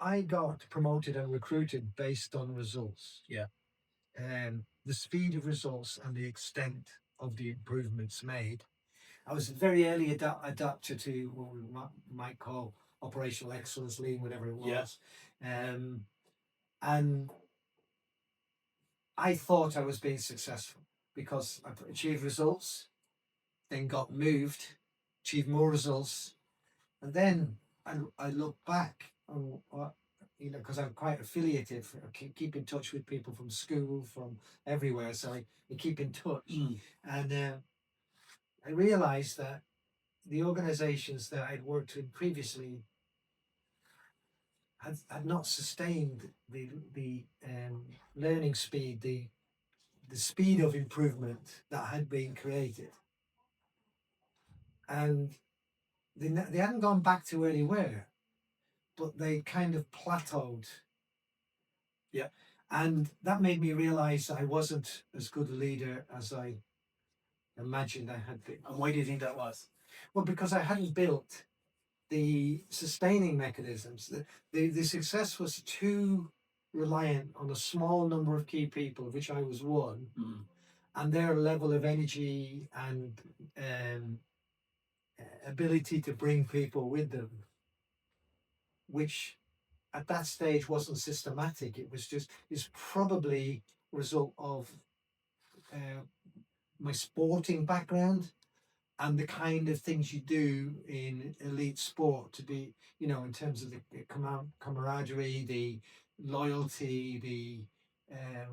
I got promoted and recruited based on results. Yeah. The speed of results and the extent of the improvements made. I was a very early adapter to what we might call operational excellence, lean, whatever it Yeah. was. And I thought I was being successful because I achieved results, then got moved, achieved more results, and then I look back on what, because I'm quite affiliated, I keep in touch with people from school, from everywhere, so I keep in touch. And I realised that the organisations that I'd worked in previously had not sustained the learning speed, the speed of improvement that had been created, and they hadn't gone back to where they were, but they kind of plateaued. Yeah. And that made me realise I wasn't as good a leader as I imagined I had been. And why do you think that was? Well, because I hadn't built the sustaining mechanisms. The success was too reliant on a small number of key people, of which I was one, and their level of energy and ability to bring people with them, which at that stage wasn't systematic. It's probably a result of my sporting background and the kind of things you do in elite sport to be, in terms of the camaraderie, the loyalty, the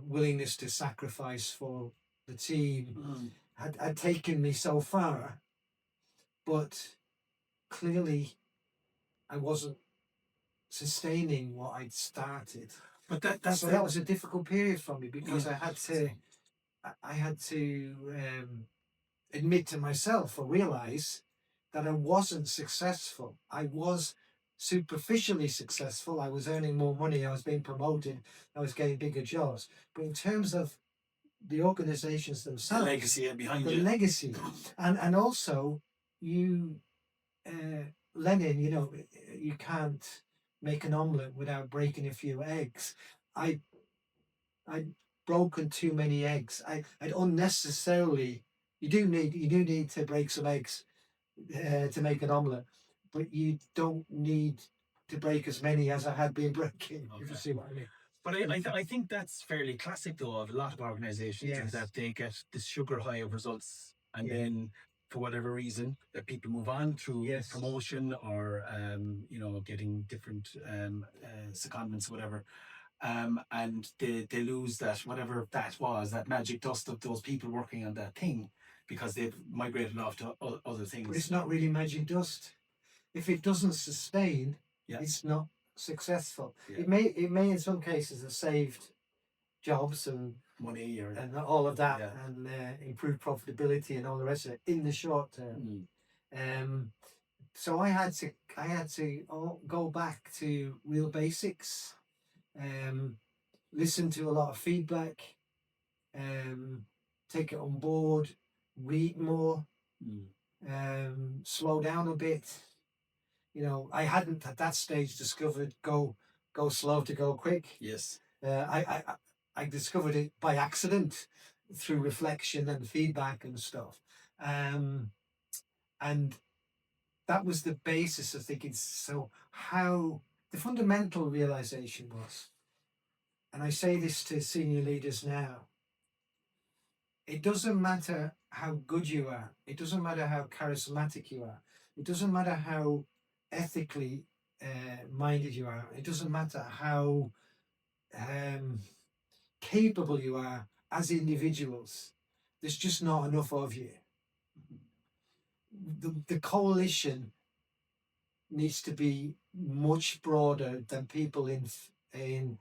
willingness to sacrifice for the team had taken me so far. But clearly I wasn't sustaining what I'd started. But that was a difficult period for me because I had to admit to myself or realize that I wasn't successful. I was superficially successful. I was earning more money. I was being promoted. I was getting bigger jobs. But in terms of the organizations themselves, the legacy behind the you, legacy, and also you, Lenin, you can't make an omelette without breaking a few eggs. I'd broken too many eggs. I'd unnecessarily. You do need to break some eggs to make an omelette, but you don't need to break as many as I had been breaking. Okay. If you see what I mean. But I think that's fairly classic though of a lot of organisations, is that they get this sugar high of results, and then for whatever reason that people move on through promotion or getting different secondments, whatever. And they lose that, whatever that was, that magic dust of those people working on that thing, because they've migrated off to other things. But it's not really magic dust. If it doesn't sustain, it's not successful. It may in some cases have saved jobs and money and all of that, and improved profitability and all the rest of it in the short term. So I had to go back to real basics. Listen to a lot of feedback, take it on board, read more, slow down a bit. I hadn't at that stage discovered go slow to go quick. Yes. I discovered it by accident through reflection and feedback and stuff. And that was the basis of thinking, so how the fundamental realization was, and I say this to senior leaders now, it doesn't matter how good you are. It doesn't matter how charismatic you are. It doesn't matter how ethically minded you are. It doesn't matter how capable you are as individuals. There's just not enough of you. The coalition needs to be much broader than people in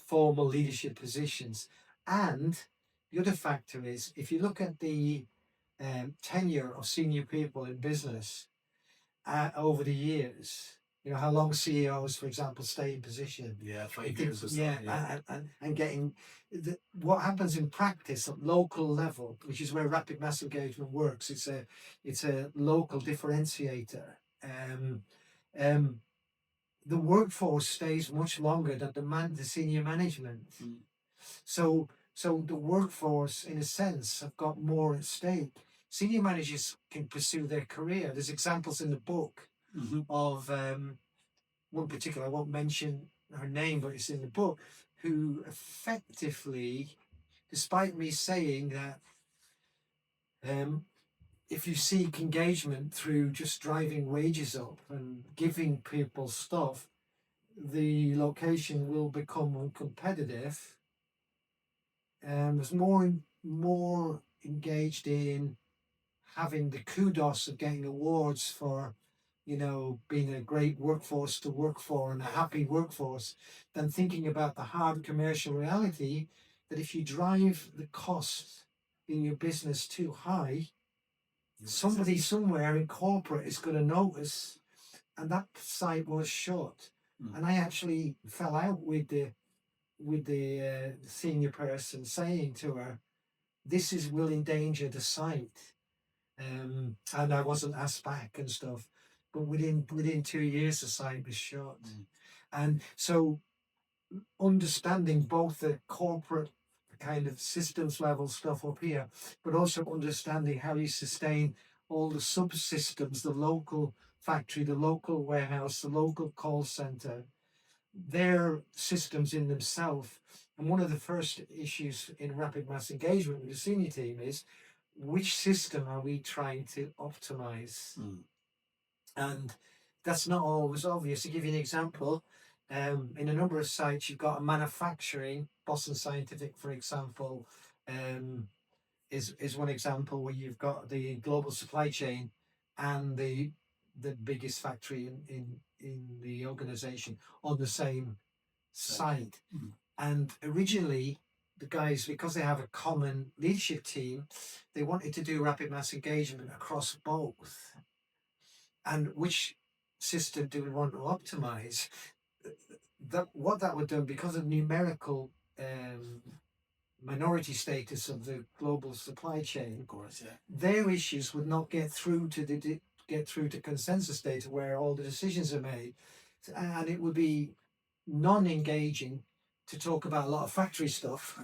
formal leadership positions. And the other factor is, if you look at the tenure of senior people in business over the years, how long CEOs, for example, stay in position. 5 years or so. And getting what happens in practice at local level, which is where rapid mass engagement works. It's a local differentiator. the workforce stays much longer than the senior management. So the workforce, in a sense, have got more at stake. Senior managers can pursue their career. There's examples in the book of one particular, I won't mention her name, but it's in the book, who effectively, despite me saying that if you seek engagement through just driving wages up and giving people stuff, the location will become uncompetitive. Was more engaged in having the kudos of getting awards for, being a great workforce to work for and a happy workforce, than thinking about the hard commercial reality that if you drive the cost in your business too high, somebody somewhere in corporate is going to notice, and that site was shut. And I actually fell out with the senior person, saying to her, "This will endanger the site," and I wasn't asked back and stuff. But within 2 years, the site was shut. And so, understanding both the corporate kind of systems level stuff up here, but also understanding how you sustain all the subsystems, the local factory, the local warehouse, the local call center, their systems in themselves. And one of the first issues in rapid mass engagement with the senior team is, which system are we trying to optimize? And that's not always obvious. To give you an example, in a number of sites, you've got a manufacturing, Boston Scientific, for example, is one example where you've got the global supply chain and the biggest factory in the organization on the same site. And originally, the guys, because they have a common leadership team, they wanted to do rapid mass engagement across both. And which system do we want to optimize? What that would do, because of numerical minority status of the global supply chain, of course, their issues would not get through to consensus data where all the decisions are made, and it would be non-engaging to talk about a lot of factory stuff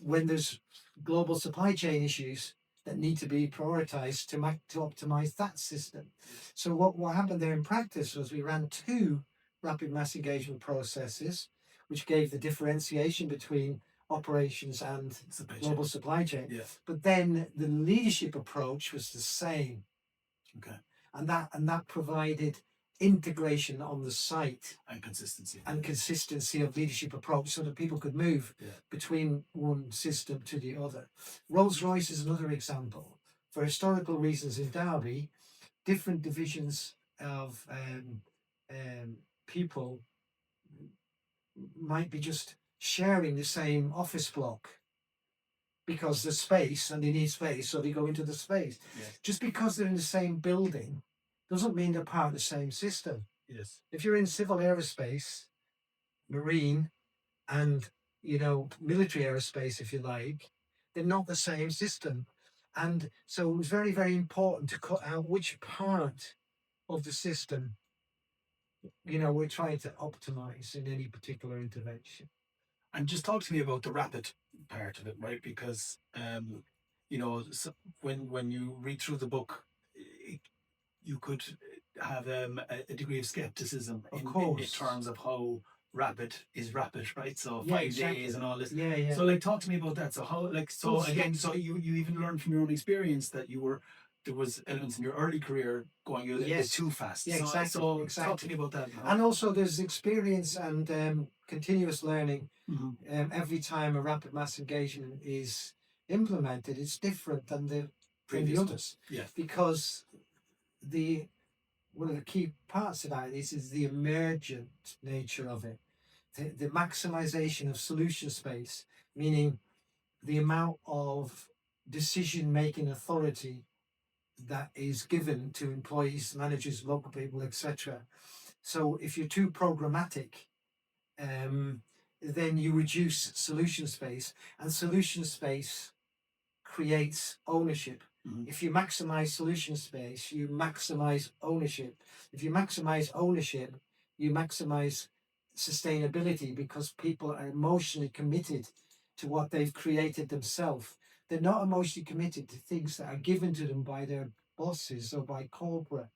when there's global supply chain issues that need to be prioritized to optimize that system. So what happened there in practice was we ran 2 rapid mass engagement processes, which gave the differentiation between operations and global supply chain. But then the leadership approach was the same. Okay. And that provided integration on the site and consistency of leadership approach, so that people could move between one system to the other. Rolls-Royce is another example. For historical reasons in Derby, different divisions of people might be just sharing the same office block because there's space and they need space, so they go into the space. Just because they're in the same building doesn't mean they're part of the same system. If you're in civil aerospace, marine, and military aerospace, if you like, they're not the same system. And so it was very, very important to cut out which part of the system we're trying to optimize in any particular intervention. And just talk to me about the rapid part of it, right? Because so when you read through the book, you could have a degree of skepticism in terms of how rapid is rapid, right? So 5 days and all this. So talk to me about that. So how so you even learned from your own experience that there was elements in your early career going a little bit too fast. So talk to me about that. And also there's experience and continuous learning. Every time a rapid mass engagement is implemented, it's different than the others. Because one of the key parts of that is the emergent nature of it. The maximization of solution space, meaning the amount of decision-making authority that is given to employees, managers, local people, etc. So if you're too programmatic, then you reduce solution space, and solution space creates ownership. If you maximize solution space, you maximize ownership. If you maximize ownership, you maximize sustainability because people are emotionally committed to what they've created themselves. They're not emotionally committed to things that are given to them by their bosses or by corporate.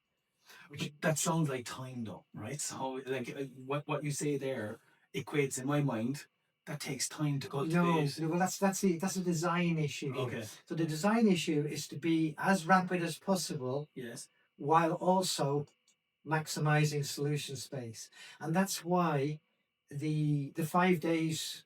Which that sounds like time, though, right? So, like what you say there equates in my mind. That takes time to cultivate. No, well, that's a design issue here. Okay. So the design issue is to be as rapid as possible, Yes. while also maximizing solution space, and that's why the 5 days,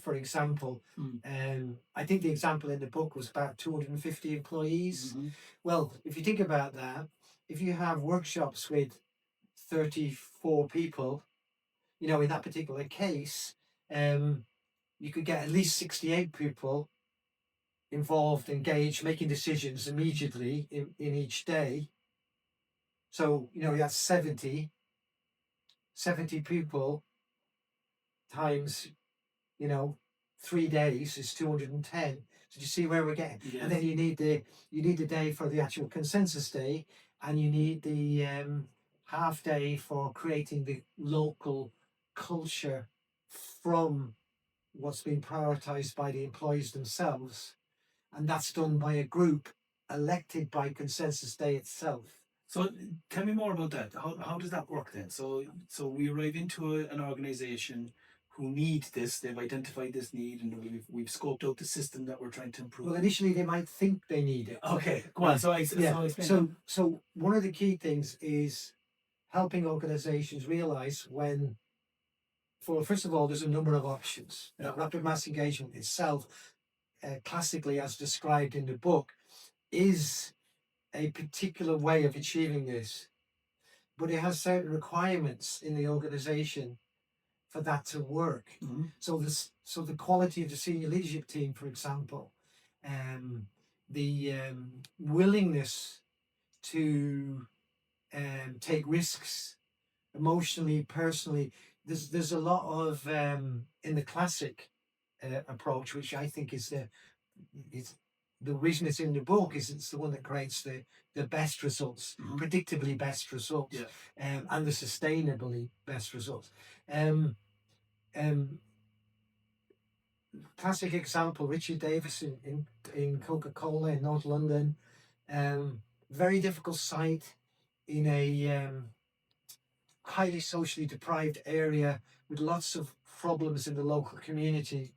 for example, I think the example in the book was about 250 employees. Mm-hmm. Well, if you think about that, if you have workshops with 34 people, in that particular case, you could get at least 68 people involved, engaged, making decisions immediately in each day. So, you have 70 people times, 3 days is 210. So do you see where we're getting? Yes. And then you need the day for the actual consensus day, and you need the half day for creating the local culture from what's been prioritized by the employees themselves, and that's done by a group elected by consensus day itself. So tell me more about that. How does that work then? So we arrive into an organization who need this. They've identified this need, and we've scoped out the system that we're trying to improve. Well, initially they might think they need it. Okay, go on. So So one of the key things is helping organizations realize when, first of all, there's a number of options. Yeah. Rapid mass engagement itself, classically as described in the book, is a particular way of achieving this, but it has certain requirements in the organization for that to work. Mm-hmm. So the quality of the senior leadership team, for example, the willingness to take risks emotionally, personally. There's a lot of in the classic approach, which I think is the reason it's in the book is it's the one that creates the best results, mm-hmm. predictably best results, yeah. And the sustainably best results. Classic example: Richard Davis in Coca-Cola in North London. Very difficult site in a highly socially deprived area with lots of problems in the local community,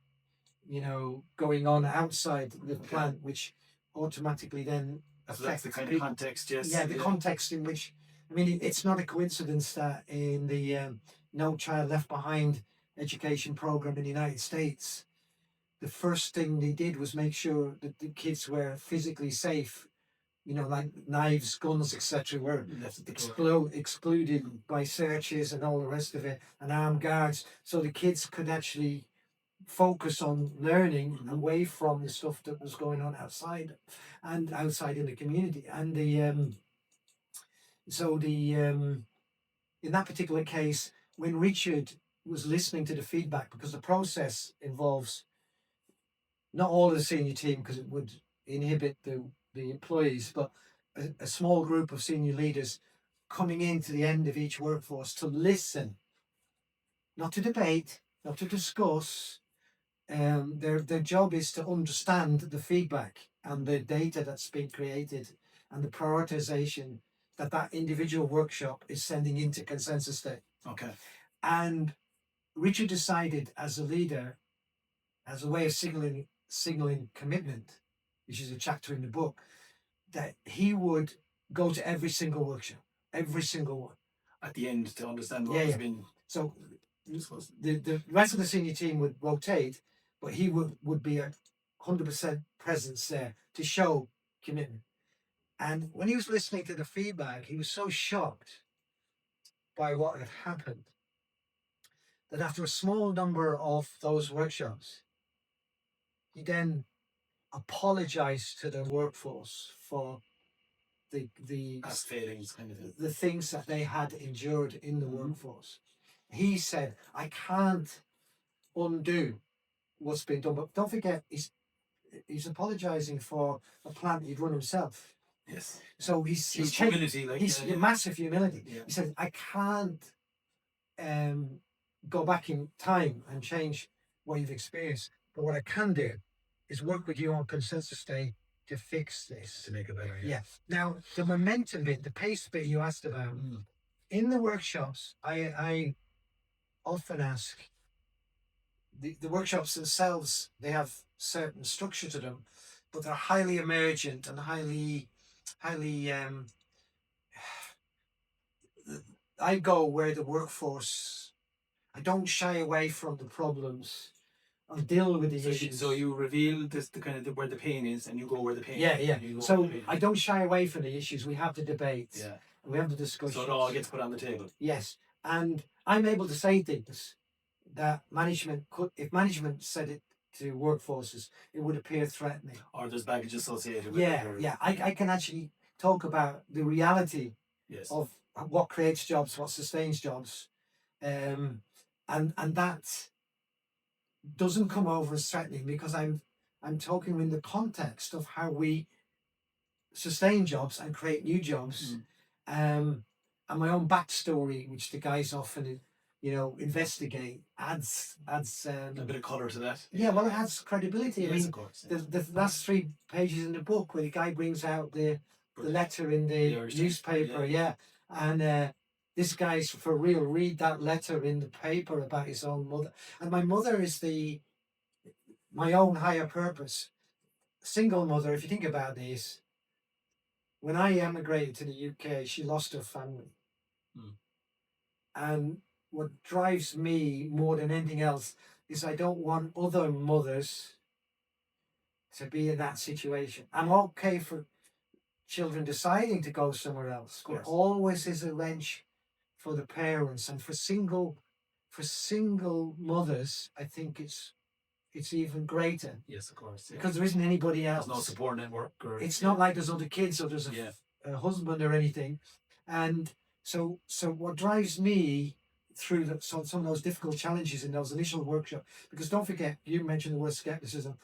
going on outside the plant, which automatically then affects the kind of context. Yes. Yeah, the context in which, it's not a coincidence that in the No Child Left Behind education program in the United States, the first thing they did was make sure that the kids were physically safe. Like knives, guns, etc., were excluded by searches and all the rest of it, and armed guards, so the kids could actually focus on learning away from the stuff that was going on outside in the community. And in that particular case, when Richard was listening to the feedback, because the process involves not all of the senior team, because it would inhibit the employees, but a small group of senior leaders coming into the end of each workforce to listen, not to debate, not to discuss. Their job is to understand the feedback and the data that's been created and the prioritization that individual workshop is sending into consensus day. Okay. And Richard decided, as a leader, as a way of signaling commitment, which is a chapter in the book, that he would go to every single workshop, every single one, at the end, to understand what has been. So the rest of the senior team would rotate, but he would be 100% presence there to show commitment. And when he was listening to the feedback, he was so shocked by what had happened that after a small number of those workshops, he then apologized to the workforce for the past failings, kind of thing. The things that they had endured in the workforce. He said, "I can't undo what's been done," but don't forget, he's apologizing for a plant he'd run himself. Yes. So he's humility, massive humility. Yeah. He said, "I can't go back in time and change what you've experienced. But what I can do is work with you on consensus day to fix this. To make it better. Yeah. Now, the momentum bit, the pace bit you asked about, in the workshops, I often ask, the workshops themselves, they have certain structure to them, but they're highly emergent and highly, I go where the workforce, I don't shy away from the problems. I'll deal with the issues. So you reveal this, the kind of where the pain is, and you go where the pain. Yeah. So I don't shy away from the issues. We have the debates. Yeah. We have the discussions. So it all gets put on the table. Yes, and I'm able to say things that management could, if management said it to workforces, it would appear threatening. Or there's baggage associated with it. Yeah. I can actually talk about the reality of what creates jobs, what sustains jobs, and that doesn't come over as threatening because I'm talking in the context of how we sustain jobs and create new jobs, and my own backstory, which the guys often investigate, adds a bit of colour to that. Yeah, well, it adds credibility. Yes, I mean, of course. the last 3 pages in the book where the guy brings out the letter in the newspaper, and this guy's for real. Read that letter in the paper about his own mother, and my mother is my own higher purpose. Single mother. If you think about this, when I emigrated to the UK, she lost her family, and what drives me more than anything else is I don't want other mothers to be in that situation. I'm okay for children deciding to go somewhere else. There always is a wrench for the parents, and for single mothers, I think it's even greater. Yes, of course. Yeah. Because there isn't anybody else. There's no support network. It's not like there's other kids or there's a husband or anything. And so what drives me through some of those difficult challenges in those initial workshops, because don't forget, you mentioned the word skepticism.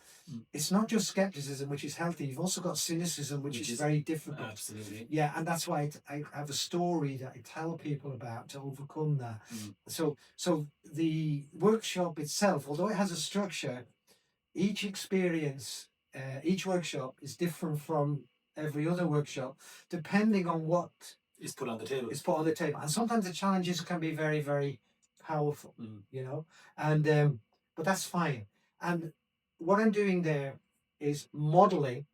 It's not just skepticism, which is healthy. You've also got cynicism, which is very difficult. Absolutely. Yeah, and that's why I have a story that I tell people about to overcome that. So the workshop itself, although it has a structure, each experience, each workshop is different from every other workshop, depending on what is put on the table. And sometimes the challenges can be very, very powerful, and but that's fine. And what I'm doing there is modeling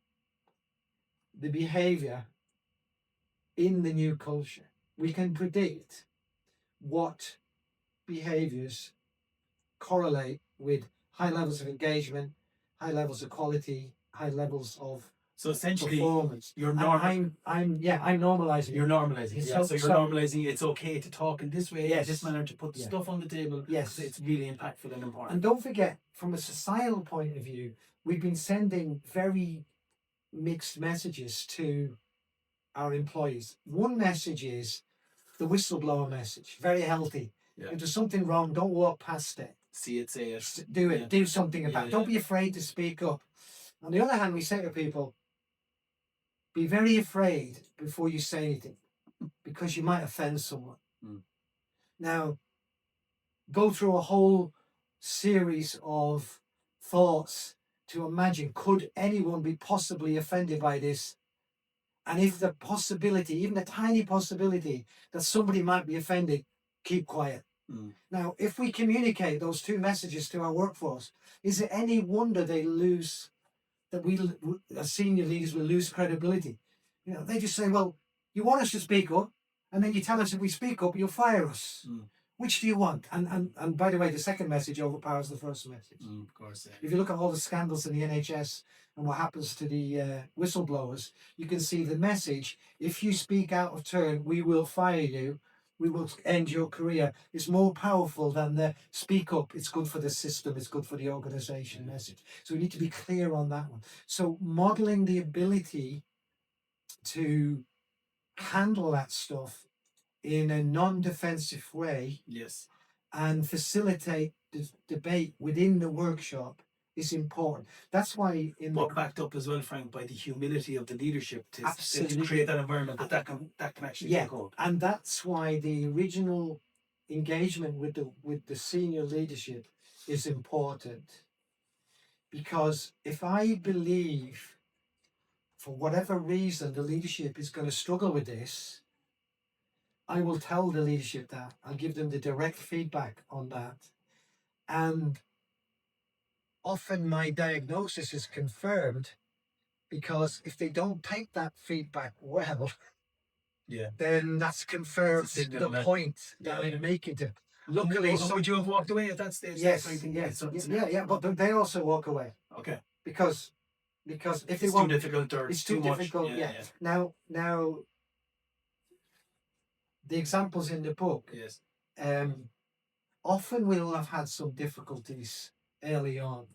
the behavior in the new culture. We can predict what behaviors correlate with high levels of engagement, high levels of quality, high levels of performance. I'm normalizing. You're normalizing. So you're normalizing. It's okay to talk in this way, in this manner, to put stuff on the table. Yes, it's really impactful and important. And don't forget, from a societal point of view, we've been sending very mixed messages to our employees. One message is the whistleblower message, very healthy. If there's something wrong, don't walk past it. See it, say it. Do it. Do something about it. Don't be afraid to speak up. On the other hand, we say to people, be very afraid before you say anything, because you might offend someone. Now, go through a whole series of thoughts to imagine, could anyone be possibly offended by this? And if the possibility, even a tiny possibility, that somebody might be offended, keep quiet. Now, if we communicate those two messages to our workforce, is it any wonder they lose, that we as senior leaders will lose credibility? They just say, well, you want us to speak up, and then you tell us if we speak up, you'll fire us. Which do you want? And by the way, the second message overpowers the first message. Of course. If you look at all the scandals in the NHS and what happens to the whistleblowers, you can see the message, if you speak out of turn, we will fire you, we will end your career, is more powerful than the speak up, it's good for the system, it's good for the organisation message. So we need to be clear on that one. So modelling the ability to handle that stuff in a non-defensive way, and facilitate the debate within the workshop is important. That's why but backed up as well, Frank, by the humility of the leadership to create that environment that can actually take hold. And that's why the original engagement with the senior leadership is important, because if I believe for whatever reason the leadership is going to struggle with this, I will tell the leadership that. I'll give them the direct feedback on that. And often my diagnosis is confirmed, because if they don't take that feedback well, then that's confirmed the point that I'm making to. Luckily, would you have walked away at that stage? Yes, yeah. But they also walk away. Okay. Because if they it's want, too difficult or it's too difficult. Much. Yeah. Now, the examples in the book. Yes. Often we'll have had some difficulties early on.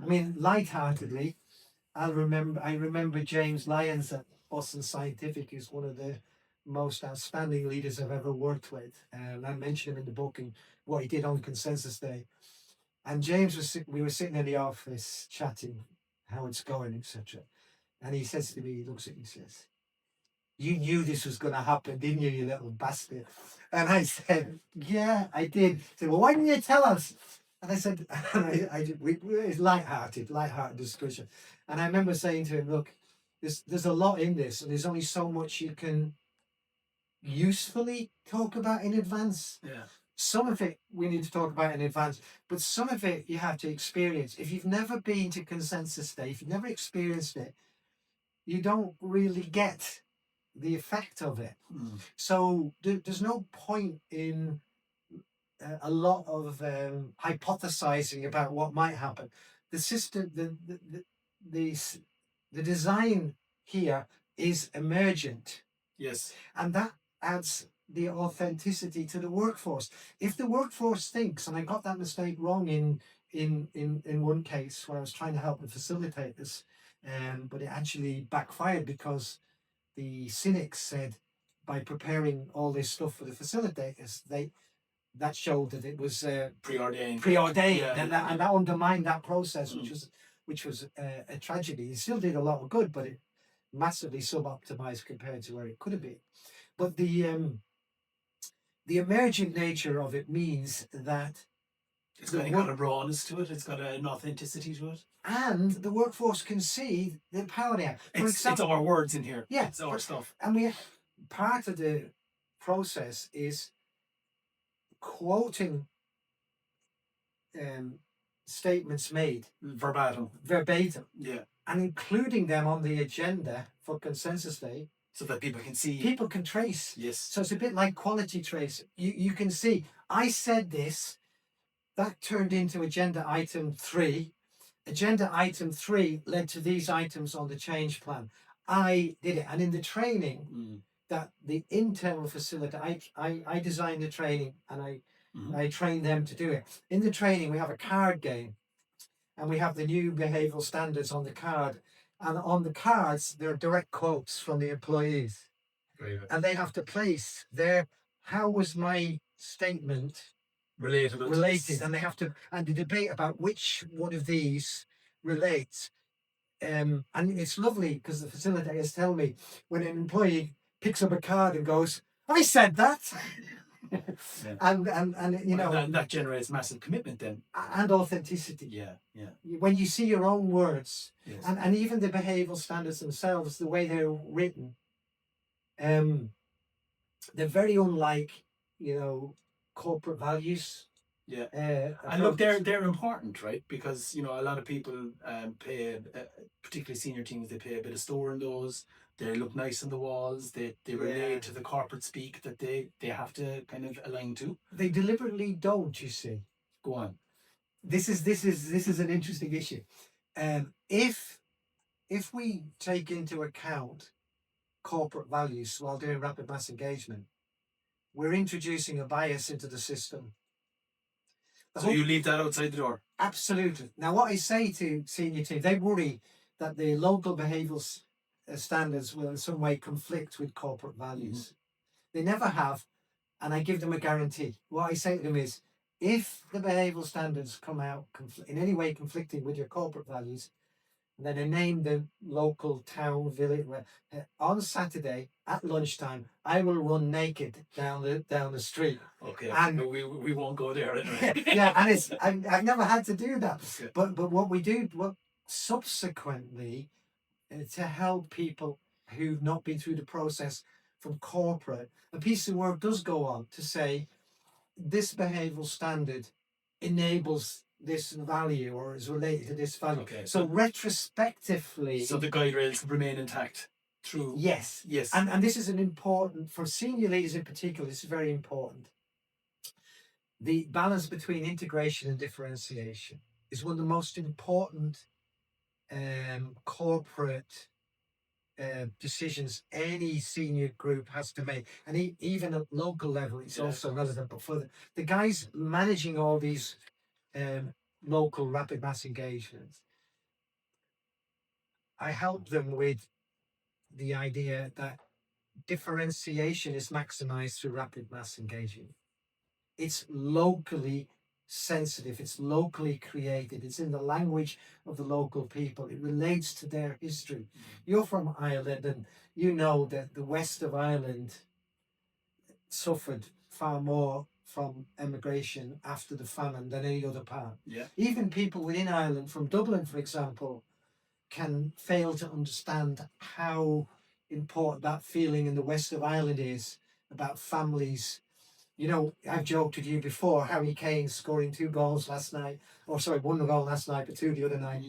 I mean, lightheartedly, I remember James Lyons at Boston Scientific is one of the most outstanding leaders I've ever worked with. I mentioned him in the book and what he did on Consensus Day. And James we were sitting in the office chatting how it's going, etc. And he says to me, he looks at me and says, "You knew this was going to happen, didn't you, you little bastard?" And I said, "Yeah, I did." He said, "Well, why didn't you tell us?" And I said, it's light-hearted discussion. And I remember saying to him, "Look, there's a lot in this, and there's only so much you can usefully talk about in advance. Yeah. Some of it we need to talk about in advance, but some of it you have to experience. If you've never been to Consensus Day, if you've never experienced it, you don't really get the effect of it. So there's no point in a lot of hypothesizing about what might happen. The system, the design here is emergent. Yes. And that adds the authenticity to the workforce. If the workforce thinks, and I got that mistake wrong in one case where I was trying to help the facilitators, but it actually backfired, because the cynics said by preparing all this stuff for the facilitators, that showed that it was preordained, and that undermined that process, which was a tragedy. It still did a lot of good, but it massively sub-optimized compared to where it could have been. But the emergent nature of it means that it's got a rawness to it. It's got an authenticity to it, and the workforce can see the power there. It's our words in here. Yeah, it's our stuff. And part of the process is quoting statements made verbatim, yeah, and including them on the agenda for Consensus Day, so that people can see, people can trace. Yes. So it's a bit like quality trace. You can see, I said this, that turned into agenda item 3. Agenda item 3 led to these items on the change plan. I did it. And in the training, that the internal facilitator, I designed the training, and I trained them to do it. In the training, we have a card game, and we have the new behavioural standards on the card. And on the cards, there are direct quotes from the employees. And they have to place how was my statement related, and they have to, and the debate about which one of these relates. And it's lovely, because the facilitators tell me when an employee picks up a card and goes, "I said that." and that generates massive commitment then, and authenticity. Yeah. When you see your own words, and even the behavioural standards themselves, the way they're written, they're very unlike corporate values. And look, they're important, right? Because a lot of people pay, particularly senior teams, they pay a bit of store in those. They look nice on the walls. They relate to the corporate speak that they have to kind of align to. They deliberately don't. You see. Go on. This is an interesting issue. If we take into account corporate values while doing rapid mass engagement, we're introducing a bias into the system. So you leave that outside the door? Absolutely. Now, what I say to senior teams, they worry that the local behavioural standards will in some way conflict with corporate values. They never have, and I give them a guarantee. What I say to them is, if the behavioural standards come out in any way conflicting with your corporate values, then I name the local town, village. On Saturday, at lunchtime, I will run naked down the street. Okay, And we won't go there. yeah, and it's I've never had to do that. Okay. But what we do, what subsequently, to help people who've not been through the process from corporate, a piece of work does go on to say this behavioural standard enables this value or is related to this value. Okay, so retrospectively, so the guide rails remain intact through. yes, Yes. and this is an important, for senior leaders in particular, this is very important. The balance between integration and differentiation is one of the most important corporate decisions any senior group has to make, and even at local level, it's also relevant. But for the guys managing all these local rapid mass engagements, I help them with the idea that differentiation is maximized through rapid mass engagement. It's locally sensitive, it's locally created, it's in the language of the local people, it relates to their history. You're from Ireland, and you know that the west of Ireland suffered far more from emigration after the famine than any other part. Yeah. Even people within Ireland, from Dublin, for example, can fail to understand how important that feeling in the west of Ireland is about families. You know, I've joked with you before, Harry Kane scoring 2 goals last night, or sorry, 1 goal last night, but 2 the other night.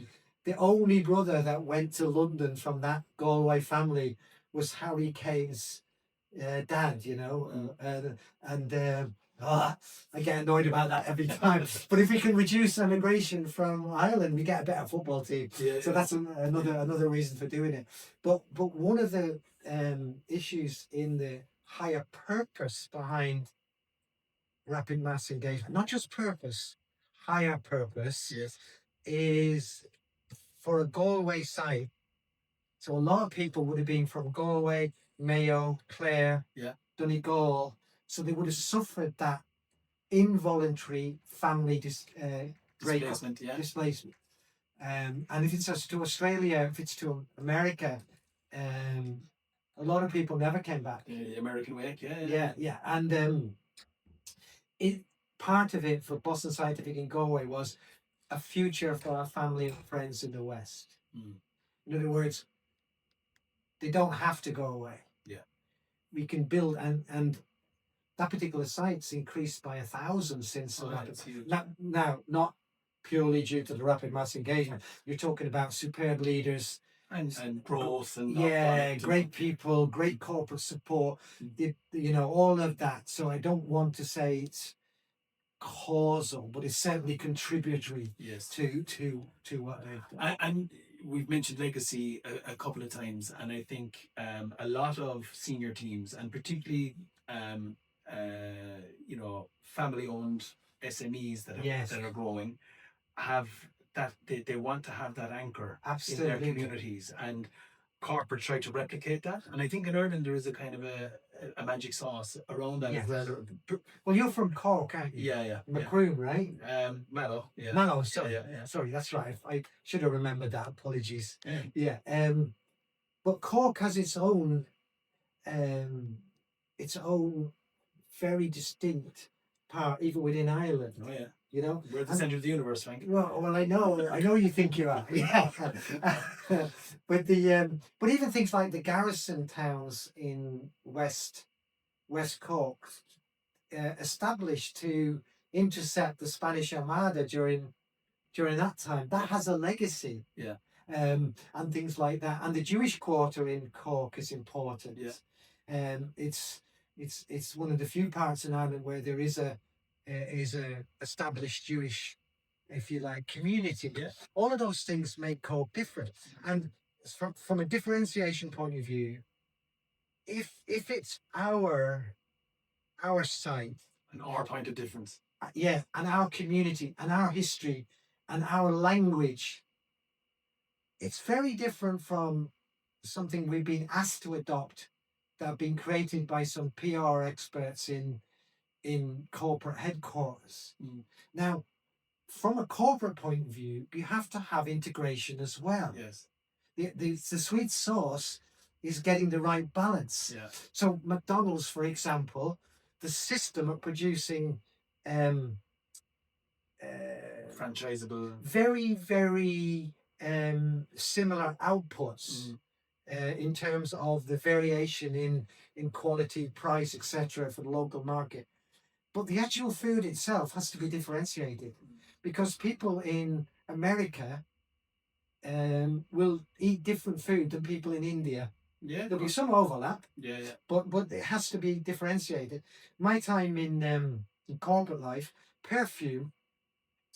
The only brother that went to London from that Galway family was Harry Kane's dad, you know, I get annoyed about that every time. But if we can reduce immigration from Ireland, we get a better football team. Yeah, so that's another reason for doing it. But one of the issues in the higher purpose behind rapid mass engagement, not just purpose, higher purpose, yes, is for a Galway site. So a lot of people would have been from Galway, Mayo, Clare, yeah, Donegal. So they would have suffered that involuntary family displacement. Yeah. displacement. And if it's to Australia, if it's to America, a lot of people never came back. The American way, yeah. Yeah. And it part of it for Boston Scientific in Galway was a future for our family and friends in the West. In other words, they don't have to go away. Yeah. We can build, and that particular site's increased by 1,000 since the rapid. Now, not purely due to the rapid mass engagement. You're talking about superb leaders and growth and great people, great corporate support. You know, all of that. So I don't want to say it's causal, but it's certainly contributory. Yes. To what they've done. And we've mentioned legacy a couple of times, and I think a lot of senior teams, and particularly family-owned SMEs that are growing, have that they want to have that anchor in their communities, and corporate try to replicate that. And I think in Ireland there is a kind of a magic sauce around that as well. Well, you're from Cork, aren't you? Yeah. Macroom, right? Mallow. Yeah. Mallow, sorry. Yeah. Sorry, that's right. I should have remembered that. Apologies. Yeah. But Cork has its own very distinct part, even within Ireland. Oh yeah. You know, we're at the centre of the universe, Frank. Well, I know you think you are. Yeah. But but even things like the garrison towns in West Cork, established to intercept the Spanish Armada during that time, that has a legacy. Yeah. And things like that. And the Jewish quarter in Cork is important. Yeah. It's one of the few parts in Ireland where there is a established Jewish, if you like, community. Yeah. All of those things make Cork different. And from a differentiation point of view, if it's our site and our point of difference, and our community and our history and our language, it's very different from something we've been asked to adopt that have been created by some PR experts in corporate headquarters. Now, from a corporate point of view, you have to have integration as well. Yes. The sweet sauce is getting the right balance. Yeah. So McDonald's, for example, the system of producing franchisable, very, very similar outputs in terms of the variation in quality, price, etc. for the local market. But the actual food itself has to be differentiated because people in America will eat different food than people in India. Yeah, there'll be some overlap. Yeah, yeah. But it has to be differentiated. My time in corporate life, perfume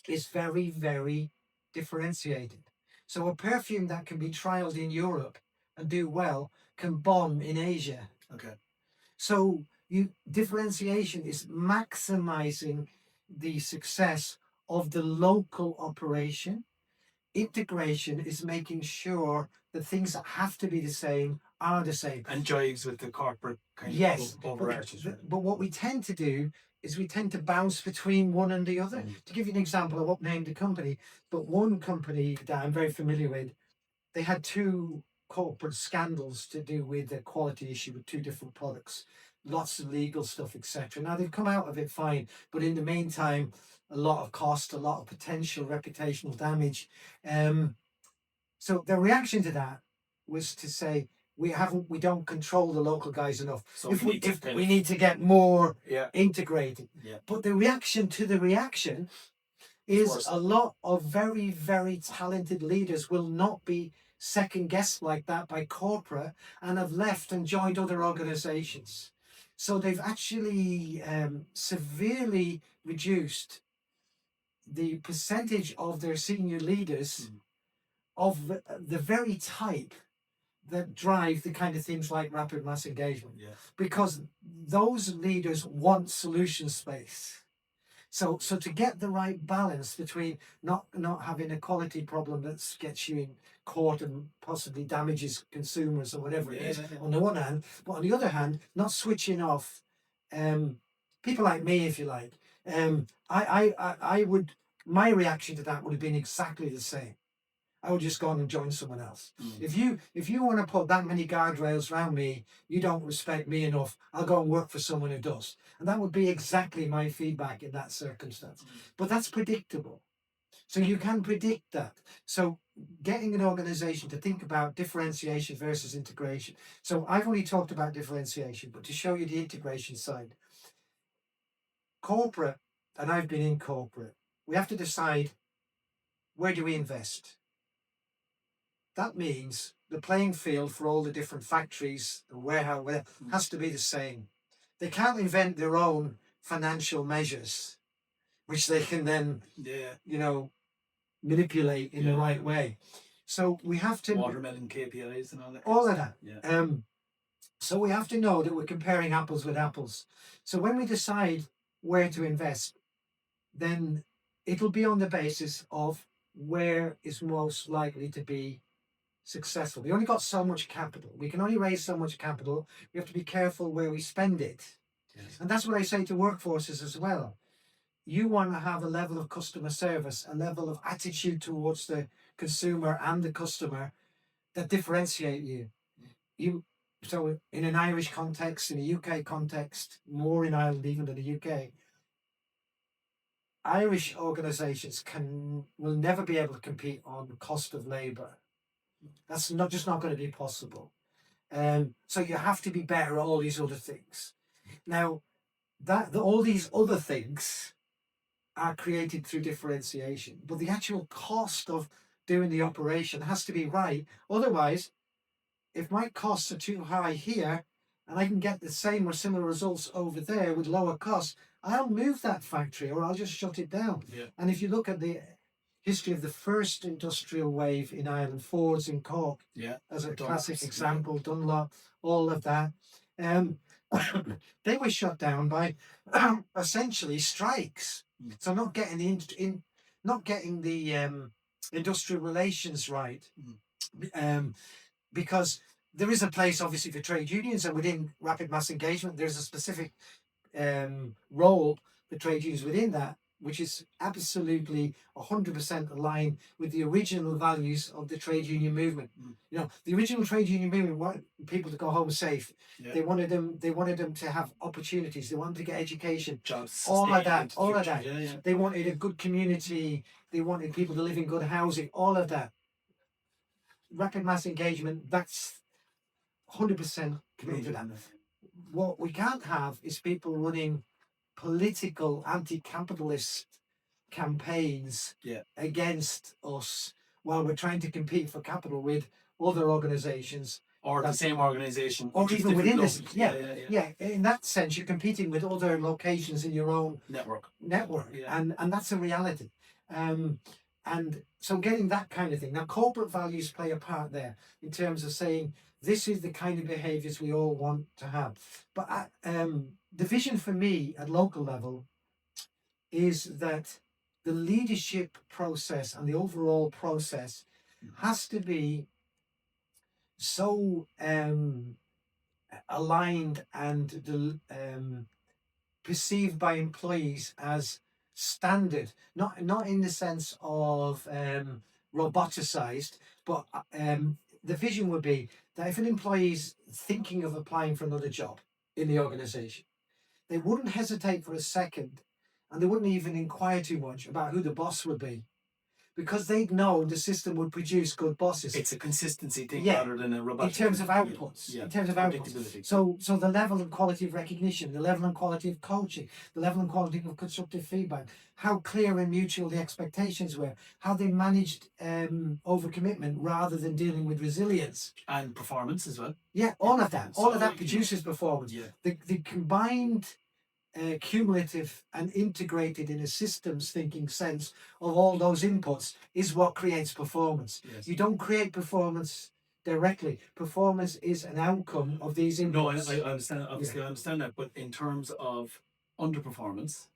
is very, very differentiated. So a perfume that can be trialed in Europe and do well can bomb in Asia. Okay. So differentiation is maximizing the success of the local operation. Integration is making sure that things that have to be the same are the same. And jives with the corporate kind Yes, of overarches. but what we tend to do is we tend to bounce between one and the other. To give you an example, I won't name the company, but one company that I'm very familiar with, they had two corporate scandals to do with the quality issue with two different products, lots of legal stuff, etc. Now they've come out of it fine, but in the meantime, a lot of cost, a lot of potential reputational damage. So the reaction to that was to say we don't control the local guys enough. So if we need to get more integrated. Yeah. But the reaction to the reaction is a lot of very, very talented leaders will not be second guessed like that by corporate and have left and joined other organizations. So they've actually severely reduced the percentage of their senior leaders of the very type that drive the kind of things like rapid mass engagement. Yeah. Because those leaders want solution space. So to get the right balance between not having a quality problem that gets you in court and possibly damages consumers or whatever it is on the one hand, but on the other hand, not switching off people like me, if you like. I would, my reaction to that would have been exactly the same. I would just go on and join someone else. If you want to put that many guardrails around me, you don't respect me enough, I'll go and work for someone who does. And that would be exactly my feedback in that circumstance. But that's predictable. So you can predict that. So getting an organization to think about differentiation versus integration. So I've only talked about differentiation, but to show you the integration side. Corporate, and I've been in corporate, we have to decide, where do we invest? That means the playing field for all the different factories, the warehouse, has to be the same. They can't invent their own financial measures, which they can then, manipulate in the right way. So we have to watermelon KPIs and all that. All of that. Yeah. So we have to know that we're comparing apples with apples. So when we decide where to invest, then it'll be on the basis of where is most likely to be successful. We only got so much capital. We can only raise so much capital. We have to be careful where we spend it. Yes. And that's what I say to workforces as well. You want to have a level of customer service, a level of attitude towards the consumer and the customer that differentiate you. So in an Irish context, in a UK context, more in Ireland even than the UK, Irish organisations will never be able to compete on the cost of labour. That's not going to be possible. So you have to be better at all these other things. Now, all these other things are created through differentiation, but the actual cost of doing the operation has to be right. Otherwise, if my costs are too high here and I can get the same or similar results over there with lower costs, I'll move that factory or I'll just shut it down. Yeah. And if you look at the history of the first industrial wave in Ireland, Ford's in Cork, as a classic example, Dunlop, all of that, they were shut down by essentially strikes. So not getting not getting the industrial relations right, because there is a place obviously for trade unions, and within rapid mass engagement, there's a specific role for trade unions within that. which is absolutely 100% aligned with the original values of the trade union movement. You know, the original trade union movement wanted people to go home safe. Yeah. They wanted them to have opportunities. They wanted to get education. Jobs, All of that. Yeah. They wanted a good community. They wanted people to live in good housing. All of that. Rapid mass engagement. That's 100% committed to that. What we can't have is people running political anti-capitalist campaigns against us while we're trying to compete for capital with other organizations or the same organization, or even within this. In that sense, you're competing with other locations in your own network, and that's a reality. And so getting that kind of thing. Now, corporate values play a part there in terms of saying this is the kind of behaviours we all want to have. But the vision for me at local level is that the leadership process and the overall process has to be so aligned and perceived by employees as standard, not in the sense of roboticized, but the vision would be that if an employee's thinking of applying for another job in the organization, they wouldn't hesitate for a second, and they wouldn't even inquire too much about who the boss would be, because they'd know the system would produce good bosses. It's a consistency thing rather than a robotic. In terms of outputs. In terms of outputs. So the level and quality of recognition, the level and quality of coaching, the level and quality of constructive feedback, how clear and mutual the expectations were, how they managed overcommitment rather than dealing with resilience. And performance as well. Yeah, all of that. All of that produces performance. Yeah. The combined cumulative and integrated in a systems thinking sense of all those inputs is what creates performance. Yes. You don't create performance directly. Performance is an outcome of these inputs. No, I understand. Obviously, I understand that. But in terms of underperformance,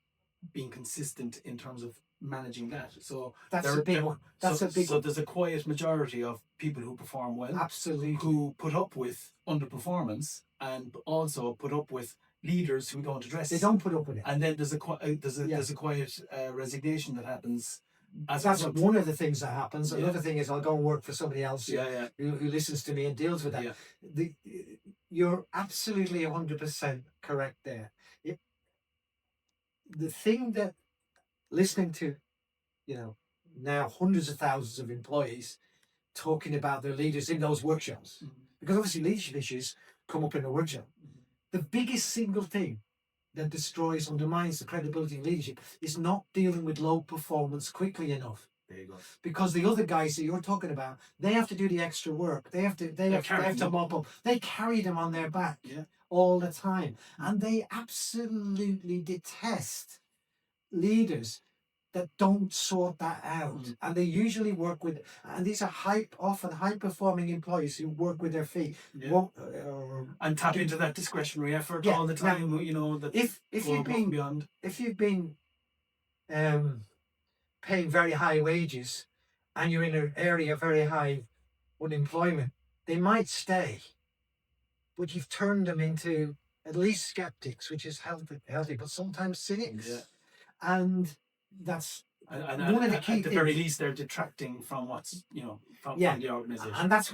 being consistent in terms of managing that. So that's a big one. So there's a quiet majority of people who perform well. Absolutely. Who put up with underperformance and also put up with leaders who don't address. They don't put up with it. And then there's a quiet resignation that happens. That's one of the things that happens. Another thing is I'll go and work for somebody else who listens to me and deals with that. Yeah. You're absolutely 100% correct there. The thing that listening to, now hundreds of thousands of employees talking about their leaders in those workshops, because obviously leadership issues come up in a workshop. The biggest single thing that destroys, undermines the credibility of leadership is not dealing with low performance quickly enough. There you go. Because the other guys that you're talking about, they have to do the extra work. They have to mop up. They carry them on their back all the time. And they absolutely detest leaders that don't sort that out. And they usually work with, and these are often high performing employees who work with their feet. And tap into that discretionary effort all the time. Now, that if you've been paying very high wages and you're in an area of very high unemployment, they might stay, but you've turned them into at least skeptics, which is healthy, but sometimes cynics. And that's one of the key things. At the very least, they're detracting from what's from the organization, and that's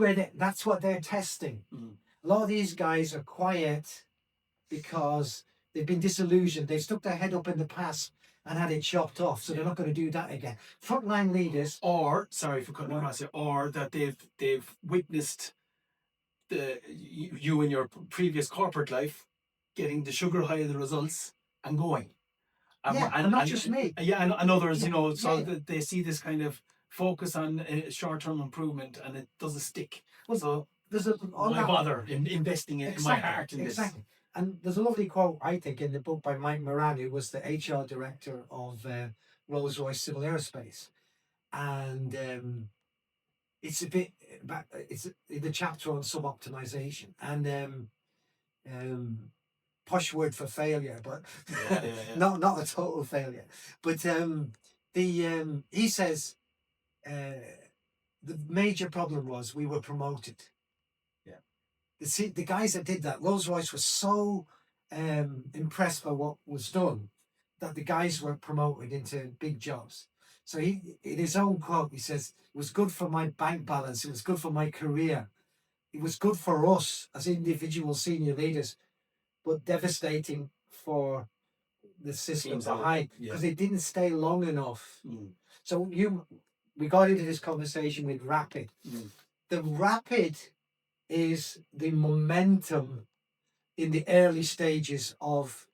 what they're testing. A lot of these guys are quiet because they've been disillusioned. They've stuck their head up in the past and had it chopped off, so they're not going to do that again. Frontline leaders, or that they've witnessed you in your previous corporate life getting the sugar high of the results and going. And not just me. And others, they see this kind of focus on short-term improvement and it doesn't stick. Well, so why bother investing in my heart in this? Exactly. And there's a lovely quote, I think, in the book by Mike Moran, who was the HR director of Rolls-Royce Civil Aerospace. And it's the chapter on sub-optimization. And posh word for failure, but not a total failure. But he says the major problem was we were promoted. The guys that did that, Rolls-Royce was so impressed by what was done that the guys were promoted into big jobs. So he, in his own quote, he says, "It was good for my bank balance. It was good for my career. It was good for us as individual senior leaders, but devastating for the system behind because it didn't stay long enough." So we got into this conversation with rapid. The rapid is the momentum in the early stages of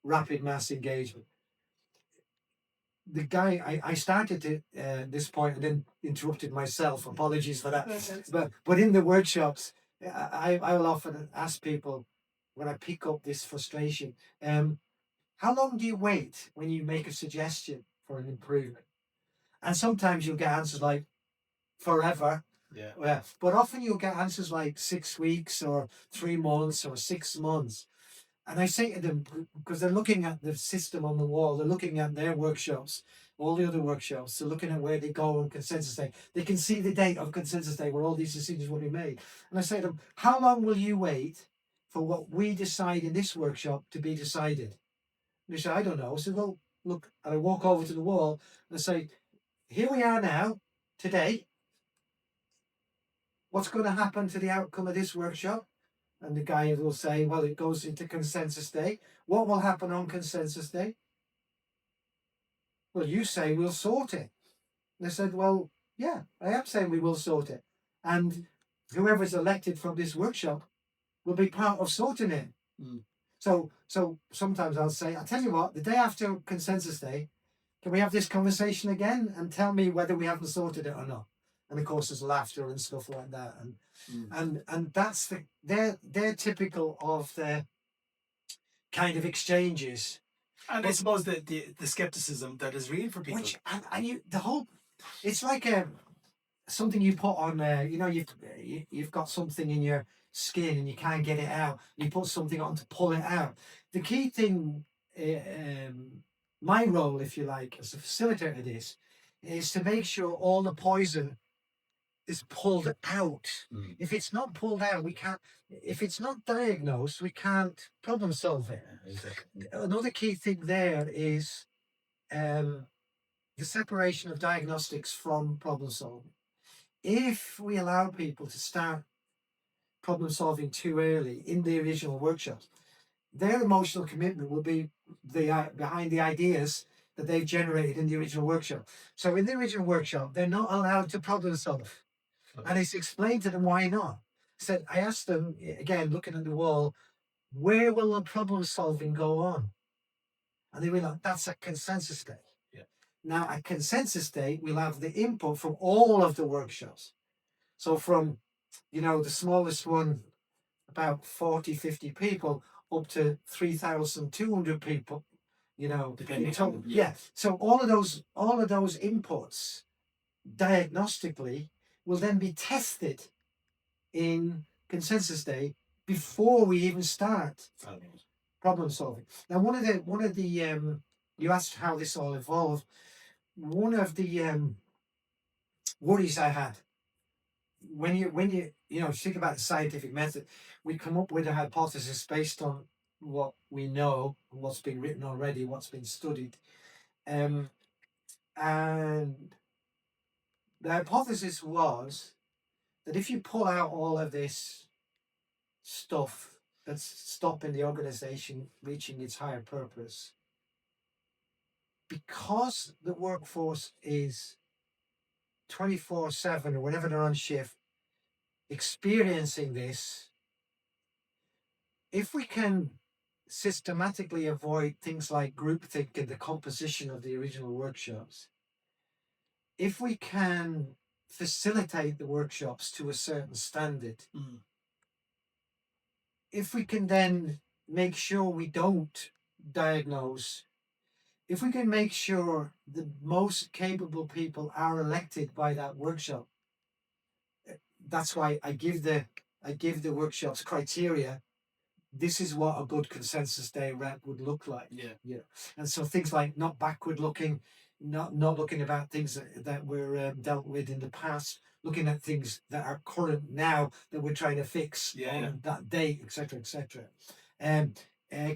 rapid mass engagement. The guy, I started to this point and then interrupted myself. Apologies for that. But in the workshops, I will often ask people when I pick up this frustration, how long do you wait when you make a suggestion for an improvement? And sometimes you'll get answers like forever. Yeah. But often you'll get answers like 6 weeks or 3 months or 6 months. And I say to them, because they're looking at the system on the wall, they're looking at their workshops, all the other workshops, they're looking at where they go on consensus day. They can see the date of consensus day where all these decisions will be made. And I say to them, how long will you wait for what we decide in this workshop to be decided? And they say, I don't know. I said, well, look, and I walk over to the wall and I say, here we are now, today. What's going to happen to the outcome of this workshop? And the guy will say, well, it goes into consensus day. What will happen on consensus day? Well, you say we'll sort it. And I said, well, yeah, I am saying we will sort it. And whoever's elected from this workshop will be part of sorting it. So sometimes I'll say, I'll tell you what, the day after consensus day, can we have this conversation again and tell me whether we haven't sorted it or not? And of course, there's laughter and stuff like that, and that's they're typical of the kind of exchanges. And I suppose that the skepticism that is real for people. Which and you the whole, it's like something you put on. You've got something in your skin and you can't get it out. You put something on to pull it out. The key thing, my role, if you like, as a facilitator of this, is to make sure all the poison is pulled out. If it's not pulled out, we can't. If it's not diagnosed, we can't problem solve it. Exactly. Another key thing there is the separation of diagnostics from problem solving. If we allow people to start problem solving too early in the original workshops, their emotional commitment will be behind the ideas that they've generated in the original workshop. So in the original workshop, they're not allowed to problem solve. And it's explained to them why not. So I asked them, again, looking at the wall, where will the problem solving go on? And they were like, that's at consensus day. Yeah. Now, at consensus day, we'll have the input from all of the workshops. So from, the smallest one, about 40, 50 people, up to 3,200 people, depending on, So all of those inputs diagnostically will then be tested in consensus day before we even start problem solving. Now, one of the you asked how this all evolved. One of the worries I had when you think about the scientific method, we come up with a hypothesis based on what we know, what's been written already, what's been studied, and the hypothesis was that if you pull out all of this stuff that's stopping the organization reaching its higher purpose, because the workforce is 24/7 or whenever they're on shift experiencing this, if we can systematically avoid things like groupthink and the composition of the original workshops, if we can facilitate the workshops to a certain standard, if we can then make sure we don't diagnose, if we can make sure the most capable people are elected by that workshop, that's why I give the workshops criteria. This is what a good consensus day rep would look like. Yeah. And so things like not backward looking, not looking about things that were dealt with in the past, looking at things that are current now that we're trying to fix on that date, etc., etc.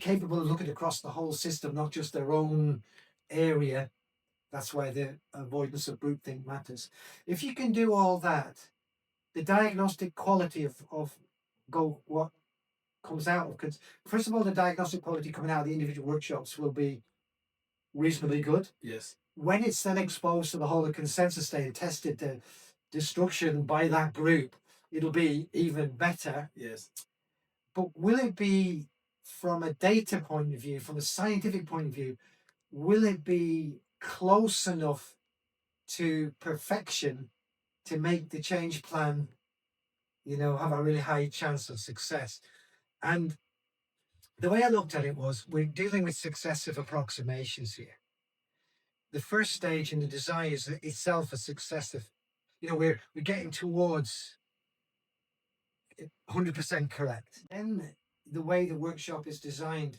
capable of looking across the whole system, not just their own area. That's why the avoidance of groupthink matters. If you can do all that, the diagnostic quality of what comes out of, because first of all, the diagnostic quality coming out of the individual workshops will be reasonably good. Yes. When it's then exposed to the whole of consensus state and tested to destruction by that group, it'll be even better. Yes. But will it be, from a data point of view, from a scientific point of view, will it be close enough to perfection to make the change plan, have a really high chance of success? And the way I looked at it was, we're dealing with successive approximations here. The first stage in the design is itself a successive. We're getting towards 100% correct. Then the way the workshop is designed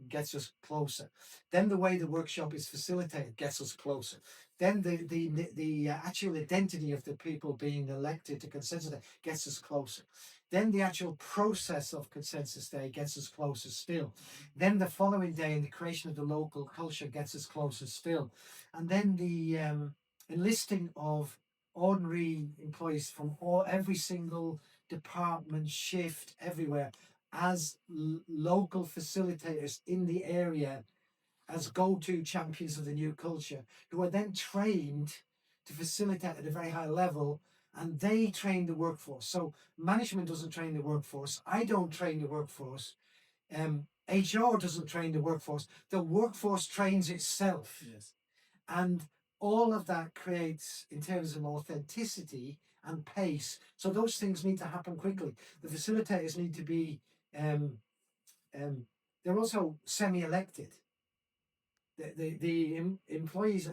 gets us closer. Then the way the workshop is facilitated gets us closer. Then the actual identity of the people being elected to consensus day gets us closer. Then the actual process of consensus day gets us closer still. Then the following day in the creation of the local culture gets us closer still. And then the enlisting of ordinary employees from every single department, shift, everywhere, as local facilitators in the area, as go-to champions of the new culture, who are then trained to facilitate at a very high level, and they train the workforce. So management doesn't train the workforce. I don't train the workforce. HR doesn't train the workforce. The workforce trains itself. Yes. And all of that creates, in terms of authenticity and pace, so those things need to happen quickly. The facilitators need to be, they're also semi-elected. The employees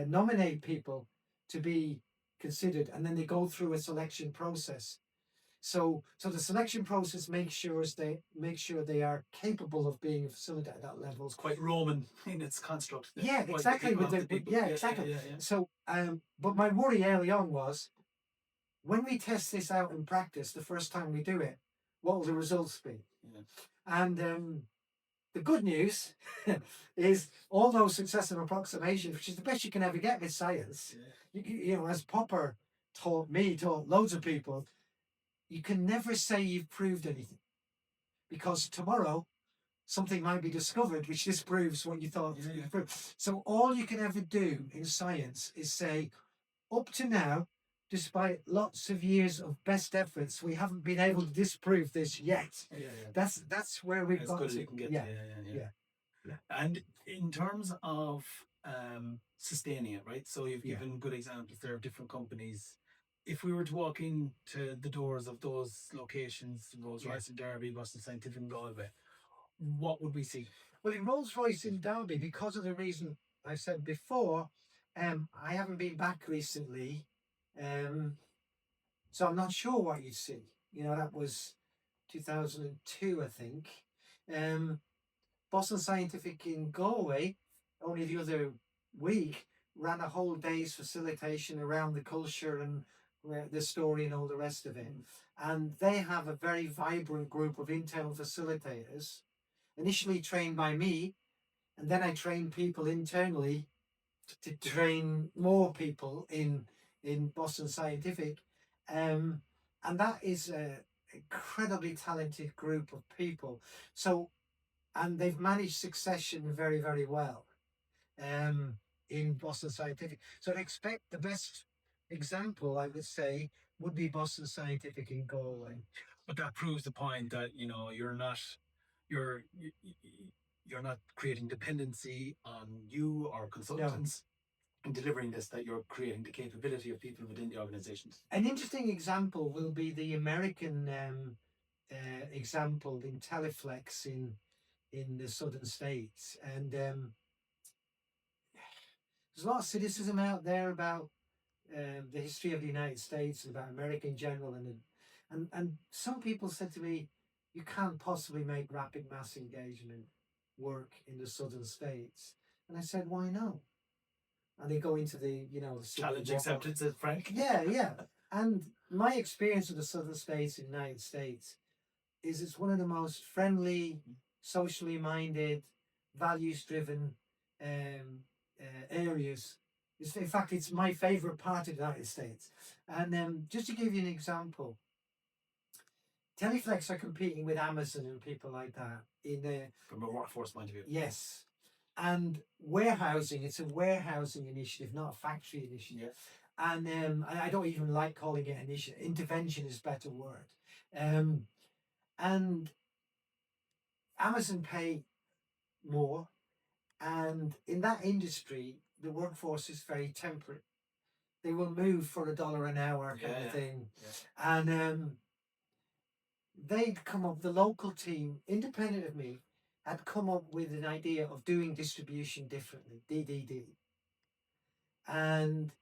nominate people to be considered, and then they go through a selection process. So the selection process makes sure they are capable of being a facilitator at that level. It's quite Roman in its construct. Yeah, exactly. Exactly. Yeah. So, but my worry early on was, when we test this out in practice the first time we do it, what will the results be? Yeah. And the good news is all those successive approximations, which is the best you can ever get with science. Yeah. As Popper taught loads of people, you can never say you've proved anything, because tomorrow something might be discovered which disproves what you thought you proved. So all you can ever do in science is say, up to now, despite lots of years of best efforts, we haven't been able to disprove this yet. That's where we've got to. Yeah. And in terms of sustaining it, right? So you've given good examples there of different companies. If we were to walk into the doors of those locations, Rolls-Royce in Derby, Boston Scientific in Galway, what would we see? Well, in Rolls-Royce in Derby, because of the reason I said before, I haven't been back recently, so I'm not sure what you'd see. That was 2002, I think. Boston Scientific in Galway, only the other week, ran a whole day's facilitation around the culture and the story and all the rest of it. And they have a very vibrant group of internal facilitators, initially trained by me, and then I trained people internally to train more people in Boston Scientific. And that is an incredibly talented group of people. So, and they've managed succession very, very well in Boston Scientific. So I'd expect the best example, I would say, would be Boston Scientific in Galway. But that proves the point that you're not creating dependency on you or consultants in delivering this, that you're creating the capability of people within the organizations. An interesting example will be the American example in Teleflex in the southern states. And there's a lot of cynicism out there about the history of the United States and about America in general. And some people said to me, you can't possibly make rapid mass engagement work in the southern states. And I said, why not? And they go into the challenge accepted, said Frank. Yeah. And my experience of the southern states in the United States is it's one of the most friendly, socially minded, values driven areas. In fact, it's my favorite part of the United States. And just to give you an example, Teleflex are competing with Amazon and people like that in from a workforce point of view. Yes. And warehousing, it's a warehousing initiative, not a factory initiative. Yeah. And I don't even like calling it initiative. Intervention is a better word. And Amazon pay more. And in that industry, the workforce is very temperate. They will move for $1 an hour kind of thing. Yeah. And they'd come up, the local team, independent of me, had come up with an idea of doing distribution differently, DDD. And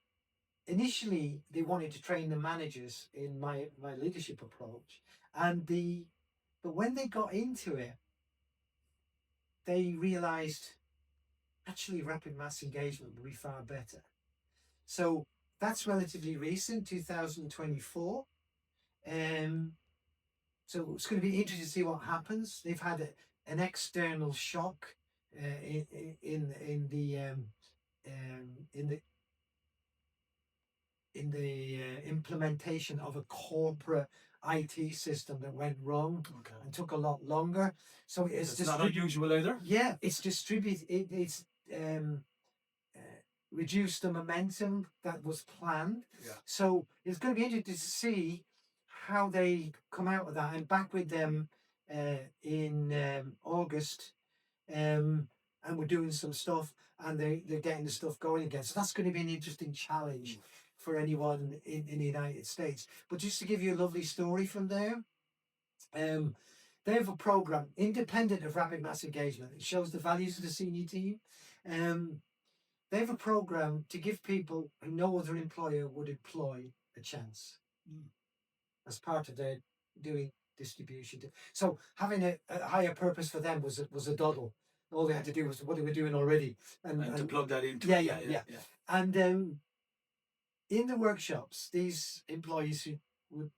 initially, they wanted to train the managers in my leadership approach. But when they got into it, they realized actually rapid mass engagement would be far better. So that's relatively recent, 2024. So it's going to be interesting to see what happens. They've had an external shock in the implementation of a corporate IT system that went wrong and took a lot longer. So it's not unusual either. Yeah, it's distributed. It's reduced the momentum that was planned. Yeah. So it's going to be interesting to see how they come out of that. I'm back with them in August, and we're doing some stuff, and they're getting the stuff going again. So that's going to be an interesting challenge for anyone in the United States. But just to give you a lovely story from there, they have a program independent of rapid mass engagement. It shows the values of the senior team. They have a program to give people who no other employer would employ a chance as part of their doing distribution. So having a higher purpose for them was a doddle. All they had to do was what they were doing already, and to plug that into. Yeah. And in the workshops, these employees who would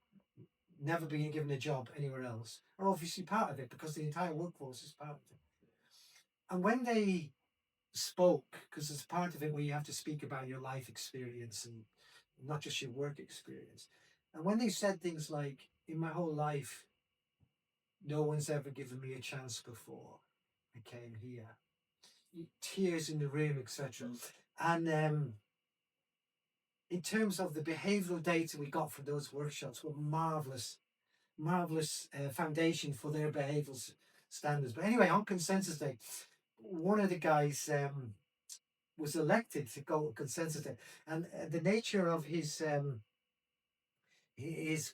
never be given a job anywhere else are obviously part of it because the entire workforce is part of it. And when they spoke, because there's part of it where you have to speak about your life experience and not just your work experience. And when they said things like, in my whole life, no one's ever given me a chance before I came here. Tears in the room, etc. And in terms of the behavioural data we got from those workshops were marvellous foundation for their behavioural standards. But anyway, on Consensus Day, one of the guys was elected to go to Consensus Day, and the nature of his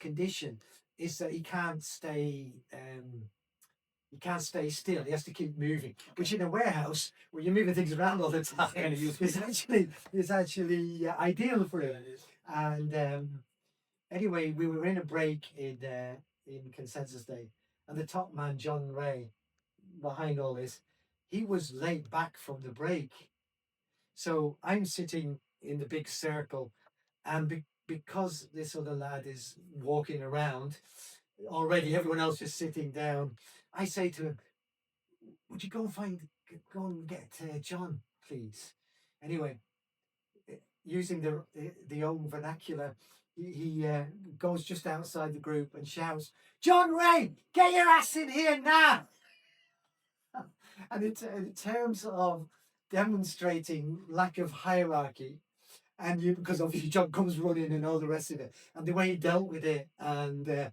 condition is that he can't stay still. He has to keep moving, which in a warehouse where you're moving things around all the time is actually ideal for him. And anyway, we were in a break in Consensus Day, and the top man, John Ray, behind all this, he was laid back from the break. So I'm sitting in the big circle, and because this other lad is walking around, already everyone else is sitting down. I say to him, would you go and get John, please? Anyway, using the old vernacular, he goes just outside the group and shouts, John Ray, get your ass in here now! And in terms of demonstrating lack of hierarchy, and because obviously John comes running and all the rest of it, and the way he dealt with it, and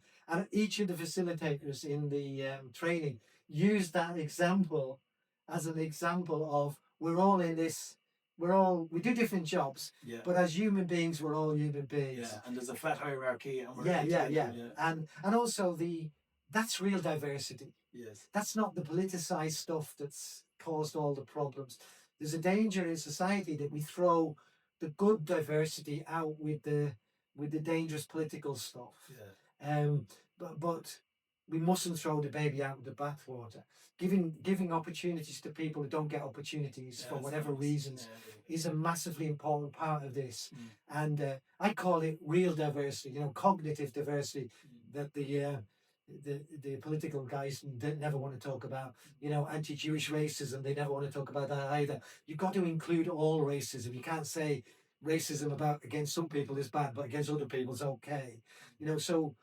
each of the facilitators in the training used that example as an example of we're all in this. We do different jobs, but as human beings, we're all human beings. Yeah, and there's a flat hierarchy. And and also that's real diversity. Yes, that's not the politicized stuff that's caused all the problems. There's a danger in society that we throw the good diversity out with the dangerous political stuff. But we mustn't throw the baby out with the bathwater. Giving opportunities to people who don't get opportunities for whatever reasons is a massively important part of this. And I call it real diversity, cognitive diversity, that the the political guys never want to talk about, anti-Jewish racism. They never want to talk about that either. You've got to include all racism. You can't say racism against some people is bad, but against other people is okay. So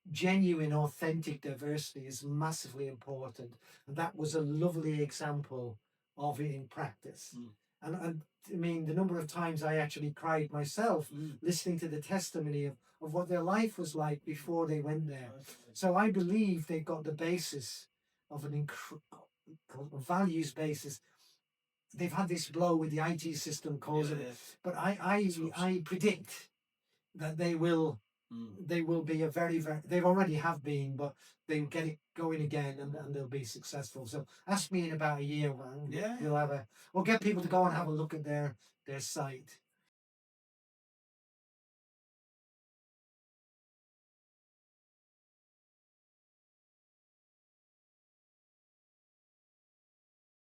genuine, authentic diversity is massively important, and that was a lovely example of it in practice. And I mean, the number of times I actually cried myself listening to the testimony of what their life was like before they went there. So I believe they've got the basis of an values basis. They've had this blow with the IT system causing it, but I predict that they will be a very, very, they've already have been, but they'll get it going again, and they'll be successful. So ask me in about a year, man. Yeah. We'll get people to go and have a look at their site.